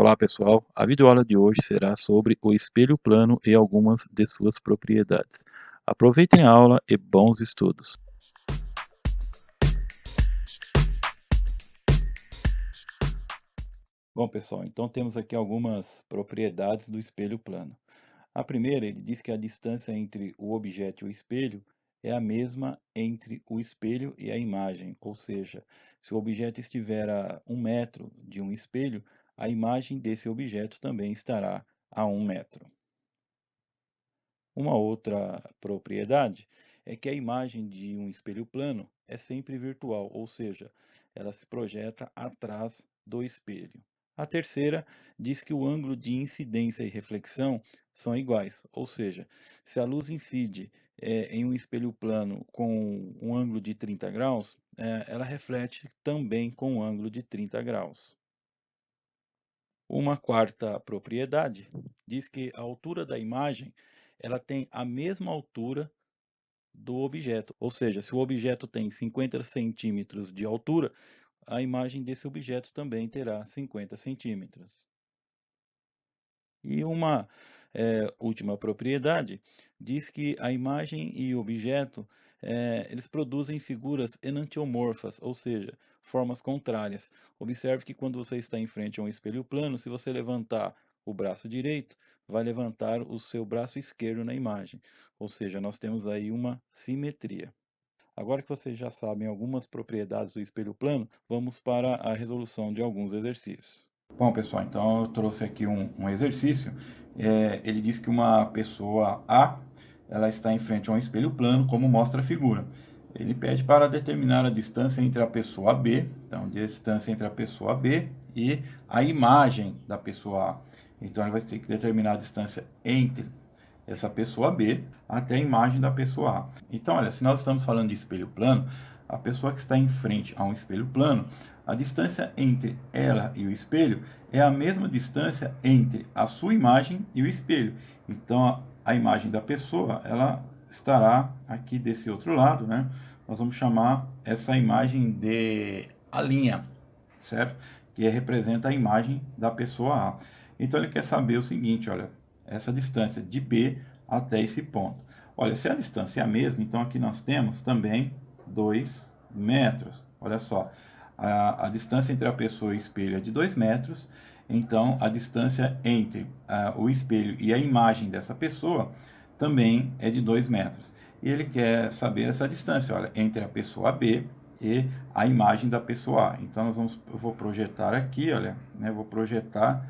Olá pessoal, a videoaula de hoje será sobre o espelho plano e algumas de suas propriedades. Aproveitem a aula e bons estudos. Bom pessoal, então temos aqui algumas propriedades do espelho plano. A primeira, ele diz que a distância entre o objeto e o espelho é a mesma entre o espelho e a imagem, ou seja, se o objeto estiver a 1 metro de um espelho, a imagem desse objeto também estará a 1 metro. Uma outra propriedade é que a imagem de um espelho plano é sempre virtual, ou seja, ela se projeta atrás do espelho. A terceira diz que o ângulo de incidência e reflexão são iguais, ou seja, se a luz incide em um espelho plano com um ângulo de 30 graus, ela reflete também com um ângulo de 30 graus. Uma quarta propriedade diz que a altura da imagem ela tem a mesma altura do objeto, ou seja, se o objeto tem 50 centímetros de altura, a imagem desse objeto também terá 50 centímetros. E uma última propriedade diz que a imagem e o objeto eles produzem figuras enantiomorfas, ou seja, formas contrárias. Observe que quando você está em frente a um espelho plano, se você levantar o braço direito, vai levantar o seu braço esquerdo na imagem. Ou seja, nós temos aí uma simetria. Agora que vocês já sabem algumas propriedades do espelho plano, vamos para a resolução de alguns exercícios. Bom, pessoal, então eu trouxe aqui um exercício. Ele diz que uma pessoa A ela está em frente a um espelho plano, como mostra a figura. Ele pede para determinar a distância entre a pessoa B, então, distância entre a pessoa B e a imagem da pessoa A. Então, ele vai ter que determinar a distância entre essa pessoa B até a imagem da pessoa A. Então, olha, se nós estamos falando de espelho plano, a pessoa que está em frente a um espelho plano, a distância entre ela e o espelho é a mesma distância entre a sua imagem e o espelho. Então, a imagem da pessoa, ela estará aqui desse outro lado, né? Nós vamos chamar essa imagem de a linha, certo? Que representa a imagem da pessoa A. Então, ele quer saber o seguinte, olha, essa distância de B até esse ponto. Olha, se a distância é a mesma, então aqui nós temos também 2 metros. Olha só, a distância entre a pessoa e o espelho é de 2 metros, então a distância entre o espelho e a imagem dessa pessoa também é de 2 metros. E ele quer saber essa distância, olha, entre a pessoa B e a imagem da pessoa A. Então eu vou projetar aqui, olha, né, vou projetar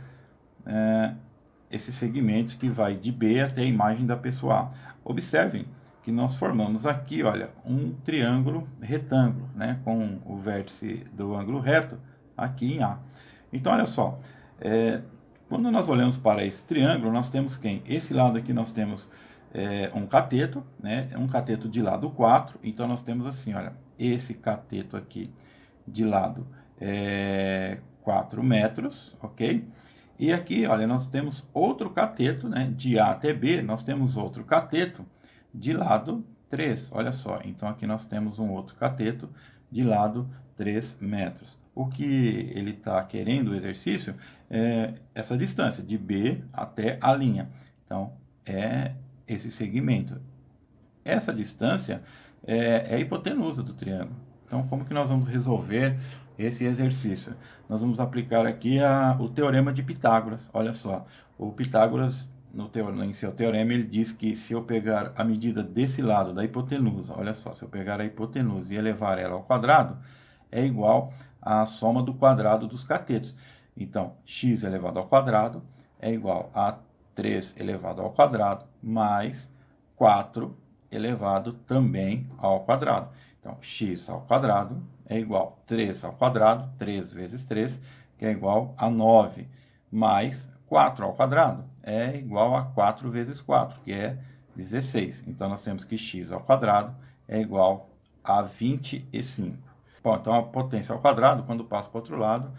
esse segmento que vai de B até a imagem da pessoa A. Observem que nós formamos aqui, olha, um triângulo retângulo, né, com o vértice do ângulo reto aqui em A. Então, olha só, quando nós olhamos para esse triângulo, nós temos quem? Esse lado aqui nós temos um cateto, né, um cateto de lado 4, então nós temos assim, olha, esse cateto aqui de lado 4 metros, ok? E aqui, olha, nós temos outro cateto, né? De A até B, nós temos outro cateto de lado 3. Olha só, então aqui nós temos um outro cateto de lado 3 metros. O que ele está querendo, o exercício, é essa distância de B até a linha. Então, é esse segmento. Essa distância é a hipotenusa do triângulo. Então, como que nós vamos resolver esse exercício? Nós vamos aplicar aqui o teorema de Pitágoras. Olha só, o Pitágoras, em seu teorema, ele diz que se eu pegar a medida desse lado da hipotenusa, olha só, se eu pegar a hipotenusa e elevar ela ao quadrado, é igual à soma do quadrado dos catetos. Então, x elevado ao quadrado é igual a 3 elevado ao quadrado mais 4 elevado também ao quadrado. Então, x ao quadrado é igual a 3 ao quadrado, 3 vezes 3, que é igual a 9, mais 4 ao quadrado é igual a 4 vezes 4, que é 16. Então, nós temos que x ao quadrado é igual a 25. Bom, então a potência ao quadrado, quando passa para o outro lado,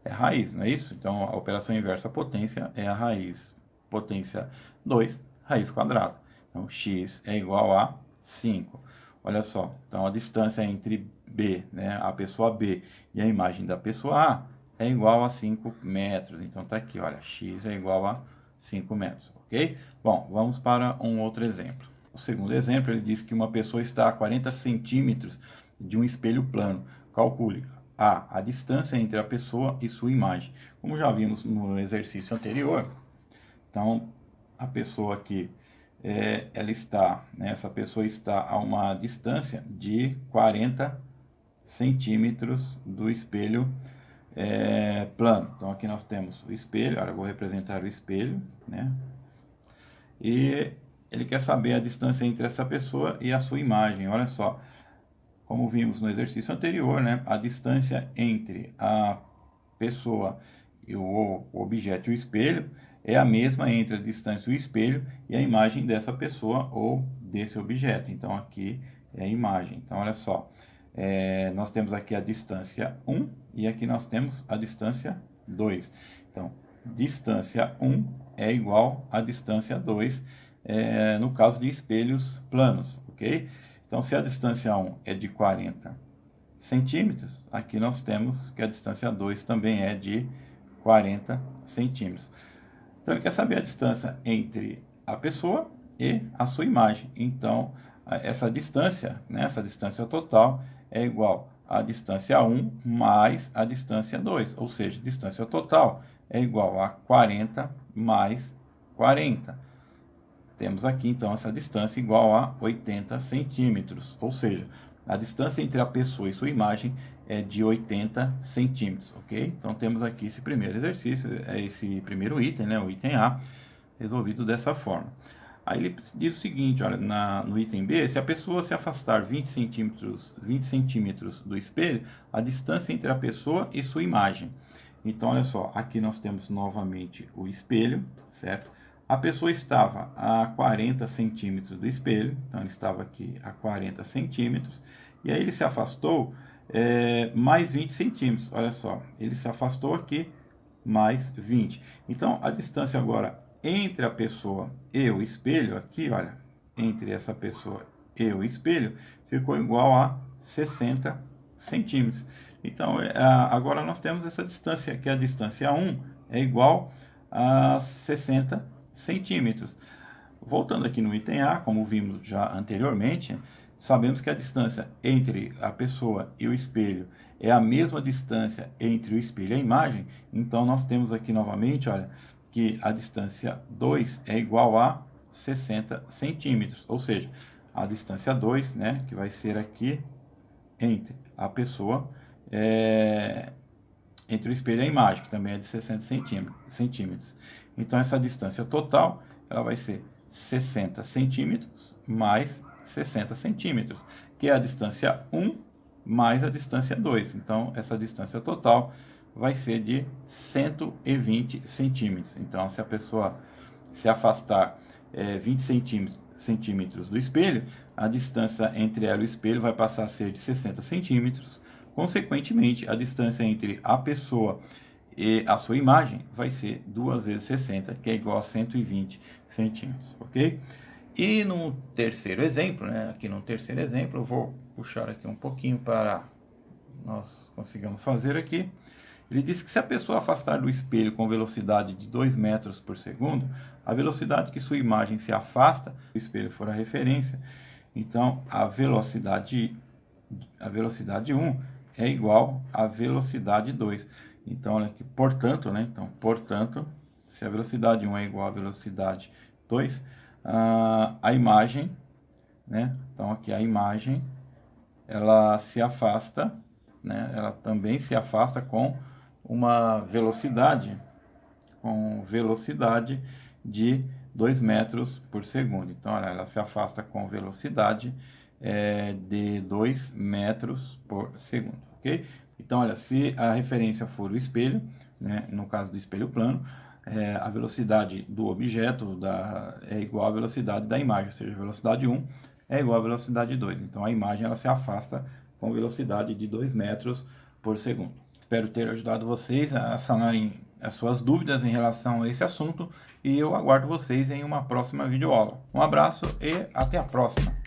é raiz, não é isso? Então, a operação inversa à potência é a raiz potência 2, raiz quadrada. Então, x é igual a 5. Olha só, então a distância entre B, né, a pessoa B e a imagem da pessoa A é igual a 5 metros. Então tá aqui, olha, x é igual a 5 metros, ok? Bom, vamos para um outro exemplo. O segundo exemplo, ele diz que uma pessoa está a 40 centímetros de um espelho plano. Calcule a distância entre a pessoa e sua imagem. Como já vimos no exercício anterior, então a pessoa aqui, essa pessoa está a uma distância de 40 centímetros do espelho plano. Então aqui nós temos o espelho, agora eu vou representar o espelho, né? E ele quer saber a distância entre essa pessoa e a sua imagem. Olha só, como vimos no exercício anterior, né? A distância entre a pessoa e o objeto e o espelho é a mesma entre a distância do espelho e a imagem dessa pessoa ou desse objeto. Então aqui é a imagem. Então olha só, nós temos aqui a distância 1 e aqui nós temos a distância 2. Então, distância 1 é igual a distância 2, no caso de espelhos planos, ok? Então, se a distância 1 é de 40 centímetros, aqui nós temos que a distância 2 também é de 40 centímetros. Então, ele quer saber a distância entre a pessoa e a sua imagem. Então, essa distância, né, essa distância total é igual à distância 1 mais a distância 2. Ou seja, distância total é igual a 40 mais 40. Temos aqui, então, essa distância igual a 80 centímetros. Ou seja, a distância entre a pessoa e sua imagem é de 80 centímetros, ok? Então, temos aqui esse primeiro exercício, esse primeiro item, né, o item A, resolvido dessa forma. Aí ele diz o seguinte, olha, no item B, se a pessoa se afastar 20 centímetros do espelho, a distância entre a pessoa e sua imagem. Então, olha só, aqui nós temos novamente o espelho, certo? A pessoa estava a 40 centímetros do espelho, então ele estava aqui a 40 centímetros, e aí ele se afastou mais 20 centímetros, olha só, ele se afastou aqui mais 20. Então, a distância agora entre a pessoa e o espelho, aqui, olha, entre essa pessoa e o espelho, ficou igual a 60 centímetros. Então, agora nós temos essa distância, que a distância 1 é igual a 60 centímetros. Voltando aqui no item A, como vimos já anteriormente, sabemos que a distância entre a pessoa e o espelho é a mesma distância entre o espelho e a imagem. Então, nós temos aqui novamente, olha, que a distância 2 é igual a 60 centímetros. Ou seja, a distância 2, né, que vai ser aqui entre a pessoa, entre o espelho e a imagem, que também é de 60 centímetros. Então, essa distância total, ela vai ser 60 centímetros mais 60 centímetros, que é a distância 1 mais a distância 2. Então, essa distância total vai ser de 120 centímetros. Então, se a pessoa se afastar 20 centímetros do espelho, a distância entre ela e o espelho vai passar a ser de 60 centímetros. Consequentemente, a distância entre a pessoa e a sua imagem vai ser 2 vezes 60, que é igual a 120 centímetros, ok? E no terceiro exemplo, né, aqui no terceiro exemplo, eu vou puxar aqui um pouquinho para nós consigamos fazer aqui. Ele diz que se a pessoa afastar do espelho com velocidade de 2 metros por segundo, a velocidade que sua imagem se afasta, se o espelho for a referência, então a velocidade 1 é igual à velocidade 2. Então, olha aqui, portanto, né? Então, portanto, se a velocidade 1 é igual à velocidade 2, a imagem, né? Então, aqui a imagem, ela se afasta, né? Ela também se afasta com uma velocidade, de 2 metros por segundo. Então, olha, ela se afasta com velocidade de 2 metros por segundo, ok? Então, olha, se a referência for o espelho, né, no caso do espelho plano, a velocidade do objeto é igual à velocidade da imagem, ou seja, a velocidade 1 é igual à velocidade 2. Então, a imagem ela se afasta com velocidade de 2 metros por segundo. Espero ter ajudado vocês a sanarem as suas dúvidas em relação a esse assunto e eu aguardo vocês em uma próxima videoaula. Um abraço e até a próxima!